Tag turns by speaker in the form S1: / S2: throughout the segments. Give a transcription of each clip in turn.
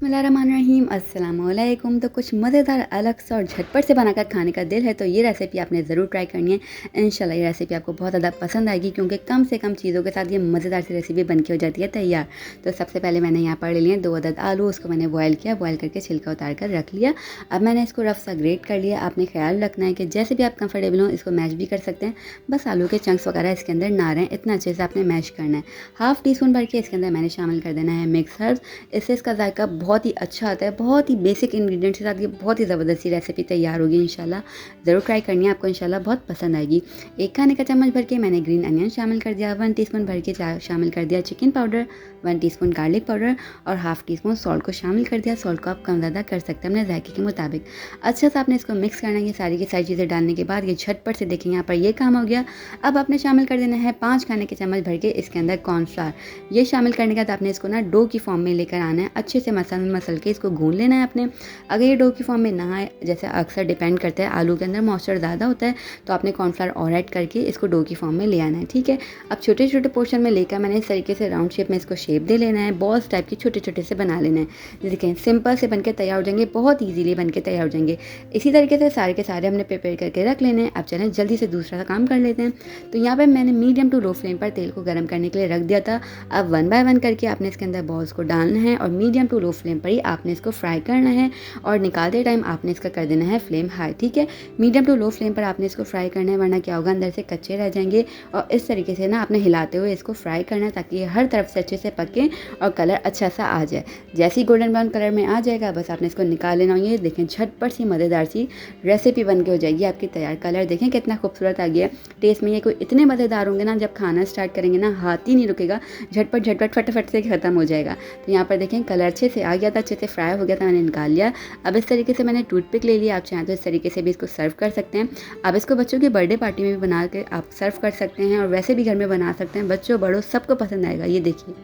S1: बिस्मिल्लाहिर्रहमानिर्रहीम अस्सलामुअलैकुम। तो कुछ मज़ेदार अलग सा और झटपट से बनाकर खाने का दिल है तो ये रेसिपी आपने ज़रूर ट्राई करनी है। इंशाल्लाह ये रेसिपी आपको बहुत ज़्यादा पसंद आएगी क्योंकि कम से कम चीज़ों के साथ ये मज़ेदार सी रेसिपी बन के हो जाती है तैयार। तो सबसे पहले मैंने यहाँ पर ले लिए 2 अदद आलू, उसको मैंने बॉयल किया, बॉयल करके छिलका उतार कर रख लिया। अब मैंने इसको रफ सा ग्रेट कर लिया। आपने ख्याल रखना है कि जैसे भी आप कंफर्टेबल हो इसको मैश भी कर सकते हैं, बस आलू के चंक्स वगैरह इसके अंदर ना रहें, इतना अच्छे से आपने मैश करना है। हाफ़ टी स्पून भर के इसके अंदर मैंने शामिल कर देना है मिक्स हर्ब्स। इससे इसका जायका बहुत ही अच्छा आता है। बहुत ही बेसिक इंग्रेडिएंट्स के साथ ये बहुत ही ज़बरदस्त सी रेसिपी तैयार होगी इंशाल्लाह। ज़रूर ट्राई करनी है, आपको इंशाल्लाह बहुत पसंद आएगी। 1 खाने का चम्मच भर के मैंने ग्रीन अनियन शामिल कर दिया, 1 टीस्पून भर के शामिल कर दिया chicken powder, 1 teaspoon garlic powder और हाफ़ टी स्पून सॉल्ट को शामिल कर दिया। सॉल्ट को आप कम ज़्यादा कर सकते हैं अपने जायके के मुताबिक। अच्छा से आपने इसको मिक्स करना है। ये सारी की सारी चीज़ें डालने के बाद ये झटपट से देखेंगे यहाँ पर ये काम हो गया। अब आपने शामिल कर देना है 5 खाने के चम्मच भर के इसके अंदर कॉर्नफ्लावर। ये शामिल करने के बाद आपने इसको ना डो की फॉर्म में लेकर आना है। अच्छे से मसल के इसको गूंद लेना है आपने। अगर ये डो की फॉर्म में ना आए, जैसे अक्सर डिपेंड करता है आलू के अंदर मॉइस्चर ज़्यादा होता है, तो आपने कॉर्नफ्लावर और ऐड करके इसको डो की फॉर्म में ले आना है, ठीक है। अब छोटे छोटे पोर्शन में लेकर मैंने इस तरीके से राउंड शेप में इसको शेप दे लेना है। बॉल्स टाइप की छोटे छोटे से बना लेना है। देखें सिंपल से बनके तैयार हो जाएंगे, बहुत ईजीली बनके तैयार हो जाएंगे। इसी तरीके से सारे के सारे हमने प्रिपेयर करके रख लेने हैं। अब चलें जल्दी से दूसरा काम कर लेते हैं। तो यहाँ पर मैंने मीडियम टू लो फ्लेम पर तेल को गर्म करने के लिए रख दिया था। अब 1 बाय 1 करके आपने इसके अंदर बॉल्स को डालना है और मीडियम टू लो फ्लेम पर ही आपने इसको फ्राई करना है और निकालते टाइम आपने इसका कर देना है फ्लेम हाई, ठीक है। मीडियम टू लो फ्लेम पर आपने इसको फ्राई करना है, वरना क्या होगा अंदर से कच्चे रह जाएंगे। और इस तरीके से ना आपने हिलाते हुए इसको फ्राई करना है ताकि ये हर तरफ से अच्छे से पके और कलर अच्छा सा आ जाए। जैसे ही गोल्डन ब्राउन कलर में आ जाएगा बस आपने इसको निकाल लेना। ये देखें झटपट सी मज़ेदार सी रेसिपी बन के हो जाएगी आपकी तैयार। कलर देखें कितना खूबसूरत आ गया। टेस्ट में ये कोई इतने मज़ेदार होंगे ना, जब खाना स्टार्ट करेंगे ना हाथ ही नहीं रुकेगा, झटपट झटपट फटाफट से ख़त्म हो जाएगा। तो यहाँ पर देखें कलर अच्छे से आ गया था, अच्छे से फ्राई हो गया था, मैंने निकाल लिया। अब इस तरीके से मैंने टूथपिक ले लिया। आप चाहें तो इस तरीके से भी इसको सर्व कर सकते हैं। आप इसको बच्चों की बर्थडे पार्टी में भी बना के आप सर्व कर सकते हैं और वैसे भी घर में बना सकते हैं। बच्चों बड़ों सबको पसंद आएगा। ये देखिए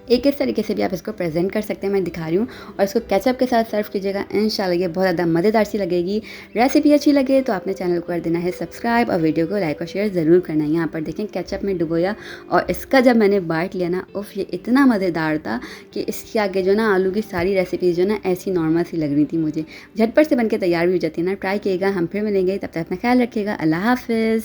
S1: एक इस तरीके से भी आप इसको प्रेजेंट कर सकते हैं, मैं दिखा रही हूँ। और इसको केचप के साथ सर्व कीजिएगा, इंशाल्लाह ये बहुत ज़्यादा मज़ेदार सी लगेगी। रेसिपी अच्छी लगे तो आपने चैनल को कर देना है सब्सक्राइब और वीडियो को लाइक और शेयर ज़रूर करना है। यहाँ पर देखें केचप में डुबोया और इसका जब मैंने बाइट लिया ना, उफ ये इतना मज़ेदार था कि इसके आगे जो ना आलू की सारी रेसिपीज़ जो ना ऐसी नॉर्मल सी लग रही थी मुझे। झटपट से बन के तैयार भी हो जाती है ना। ट्राई कीजिएगा। हम फिर मिलेंगे, तब तक अपना ख्याल रखिएगा। अल्लाह हाफ़िज़।